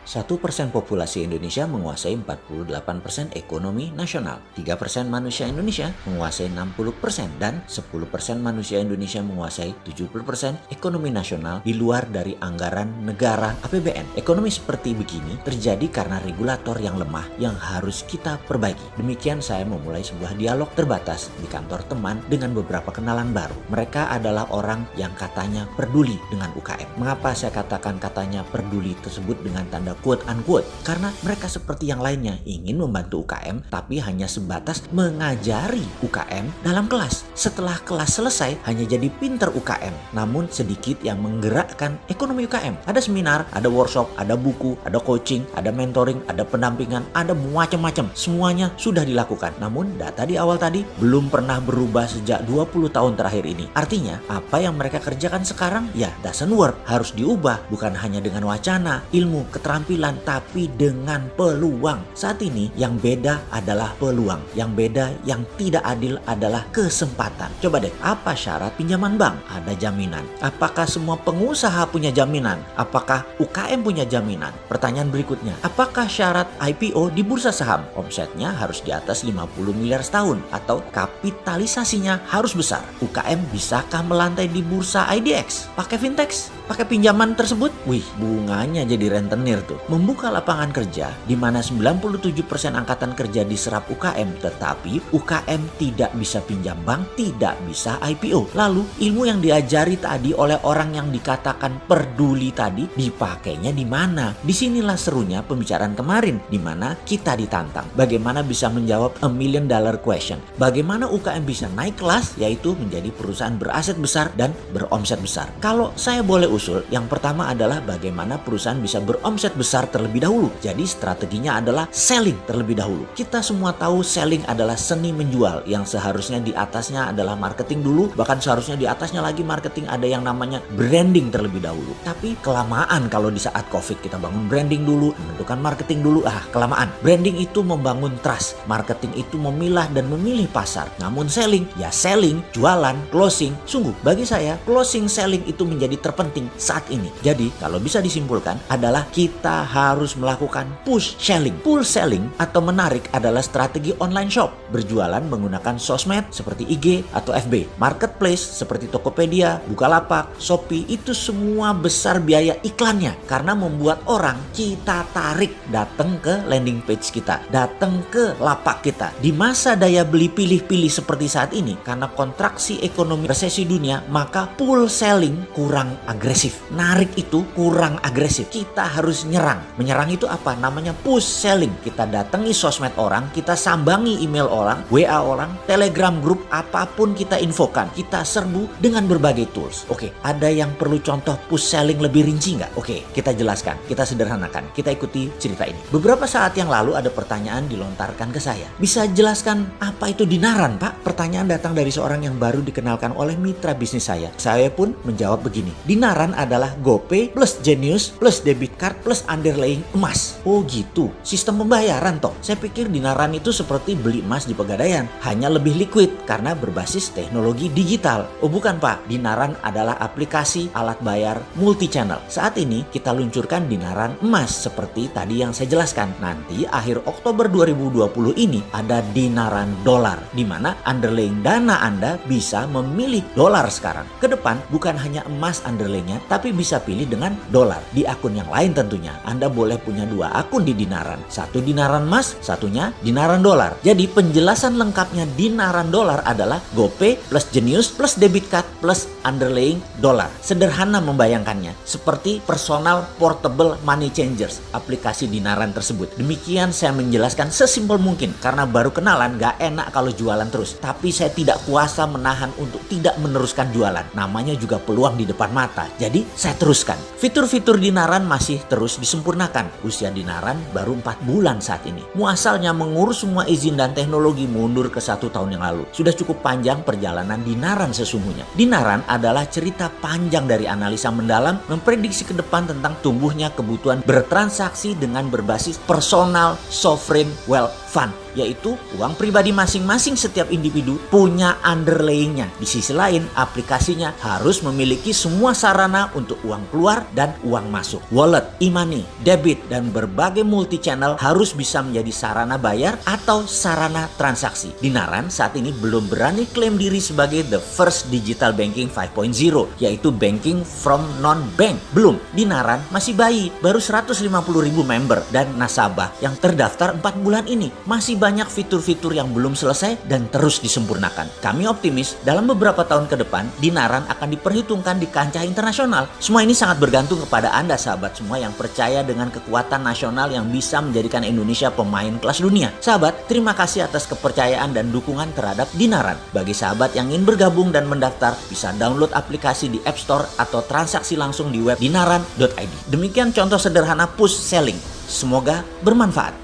1% populasi Indonesia menguasai 48% ekonomi nasional. 3% manusia Indonesia menguasai 60% dan 10% manusia Indonesia menguasai 70% ekonomi nasional di luar dari anggaran negara APBN. Ekonomi seperti begini terjadi karena regulator yang lemah yang harus kita perbaiki. Demikian saya memulai sebuah dialog terbatas di kantor teman dengan beberapa kenalan baru. Mereka adalah orang yang katanya peduli dengan UKM. Mengapa saya katakan katanya peduli tersebut dengan tanda quote unquote? Karena mereka seperti yang lainnya ingin membantu UKM tapi hanya sebatas mengajari UKM dalam kelas. Setelah kelas selesai hanya jadi pinter UKM, namun sedikit yang menggerakkan ekonomi UKM. Ada seminar, ada workshop, ada buku, ada coaching, ada mentoring, ada pendampingan, ada macam-macam. Semuanya sudah dilakukan. Namun data di awal tadi belum pernah berubah sejak 20 tahun terakhir ini. Artinya apa yang mereka kerjakan sekarang ya doesn't work. Harus diubah, bukan hanya dengan wacana, ilmu, keterampilan, tapi dengan peluang. Saat ini yang beda adalah peluang. Yang beda, yang tidak adil adalah kesempatan. Coba deh, apa syarat pinjaman bank? Ada jaminan. Apakah semua pengusaha punya jaminan? Apakah UKM punya jaminan? Pertanyaan berikutnya, apakah syarat IPO di bursa saham? Omsetnya harus di atas 50 miliar setahun atau kapitalisasinya harus besar. UKM bisakah melantai di bursa IDX? Pakai fintech? Pakai pinjaman tersebut? Wih, bunganya jadi rentenir tuh. Membuka lapangan kerja di mana 97% angkatan kerja diserap UKM, tetapi UKM tidak bisa pinjam bank, tidak bisa IPO. Lalu ilmu yang diajari tadi oleh orang yang dikatakan peduli tadi dipakainya di mana? Disinilah serunya pembicaraan kemarin di mana kita ditantang. Bagaimana bisa menjawab $1 million question? Bagaimana UKM bisa naik kelas, yaitu menjadi perusahaan beraset besar dan beromset besar? Kalau saya boleh usul, yang pertama adalah bagaimana perusahaan bisa beromset besar terlebih dahulu. Jadi strateginya adalah selling terlebih dahulu. Kita semua tahu selling adalah seni menjual, yang seharusnya di atasnya adalah marketing dulu, bahkan seharusnya di atasnya lagi marketing ada yang namanya branding terlebih dahulu. Tapi kelamaan kalau di saat COVID kita bangun branding dulu, menentukan marketing dulu, kelamaan. Branding itu membangun trust, marketing itu memilah dan memilih pasar. Namun selling, ya selling, jualan, closing. Sungguh bagi saya closing selling itu menjadi terpenting saat ini. Jadi kalau bisa disimpulkan adalah kita harus melakukan push selling. Pull selling atau menarik adalah strategi online shop. Berjualan menggunakan sosmed seperti IG atau FB. Marketplace seperti Tokopedia, Bukalapak, Shopee, itu semua besar biaya iklannya. Karena membuat orang kita tarik datang ke landing page kita, datang ke lapak kita. Di masa daya beli pilih-pilih seperti saat ini, karena kontraksi ekonomi resesi dunia, maka pull selling kurang agresif. Narik itu kurang agresif. Kita harus nyerang. Menyerang itu apa? Namanya push selling. Kita datangi sosmed orang, kita sambangi email orang, WA orang, Telegram grup, apapun kita infokan. Kita serbu dengan berbagai tools. Oke, ada yang perlu contoh push selling lebih rinci nggak? Oke, kita jelaskan, kita sederhanakan, kita ikuti cerita ini. Beberapa saat yang lalu ada pertanyaan dilontarkan ke saya. Bisa jelaskan apa itu dinaran, Pak? Pertanyaan datang dari seorang yang baru dikenalkan oleh mitra bisnis saya. Saya pun menjawab begini. Dinaran adalah GoPay plus Genius plus debit card plus underlying emas. Oh gitu, sistem pembayaran toh. Saya pikir dinaran itu seperti beli emas di Pegadaian, hanya lebih liquid karena berbasis teknologi digital. Oh bukan Pak, dinaran adalah aplikasi alat bayar multi channel. Saat ini kita luncurkan dinaran emas seperti tadi yang saya jelaskan. Nanti akhir Oktober 2020 ini ada dinaran dolar, di mana underlying dana Anda bisa memilih dolar sekarang. Ke depan bukan hanya emas underlyingnya, tapi bisa pilih dengan dolar. Di akun yang lain tentunya. Anda boleh punya 2 akun di dinaran. Satu dinaran emas, satunya dinaran dolar. Jadi penjelasan lengkapnya dinaran dolar adalah GoPay plus Genius plus debit card plus underlying dolar. Sederhana membayangkannya. Seperti personal portable money changers, aplikasi dinaran tersebut. Demikian saya menjelaskan sesimpel mungkin. Karena baru kenalan gak enak kalau jualan terus. Tapi saya tidak kuasa menahan untuk tidak meneruskan jualan. Namanya juga peluang di depan mata. Jadi saya teruskan. Fitur-fitur dinaran masih terus disempurnakan. Usia dinaran baru 4 bulan saat ini. Muasalnya mengurus semua izin dan teknologi mundur ke 1 tahun yang lalu. Sudah cukup panjang perjalanan dinaran sesungguhnya. Dinaran adalah cerita panjang dari analisa mendalam memprediksi ke depan tentang tumbuhnya kebutuhan bertransaksi dengan berbasis personal sovereign wealth fund. yaitu uang pribadi masing-masing setiap individu punya underlayingnya. Di sisi lain, aplikasinya harus memiliki semua sarana untuk uang keluar dan uang masuk. Wallet, e-money, debit, dan berbagai multi-channel harus bisa menjadi sarana bayar atau sarana transaksi. Dinaran saat ini belum berani klaim diri sebagai the first digital banking 5.0, yaitu banking from non-bank. Belum, Dinaran masih bayi, baru 150.000 member dan nasabah yang terdaftar 4 bulan ini. Masih banyak fitur-fitur yang belum selesai dan terus disempurnakan. Kami optimis dalam beberapa tahun ke depan, Dinaran akan diperhitungkan di kancah internasional. Semua ini sangat bergantung kepada Anda sahabat semua yang percaya dengan kekuatan nasional yang bisa menjadikan Indonesia pemain kelas dunia. Sahabat, terima kasih atas kepercayaan dan dukungan terhadap Dinaran. Bagi sahabat yang ingin bergabung dan mendaftar, bisa download aplikasi di App Store atau transaksi langsung di web dinaran.id. Demikian contoh sederhana push selling. Semoga bermanfaat.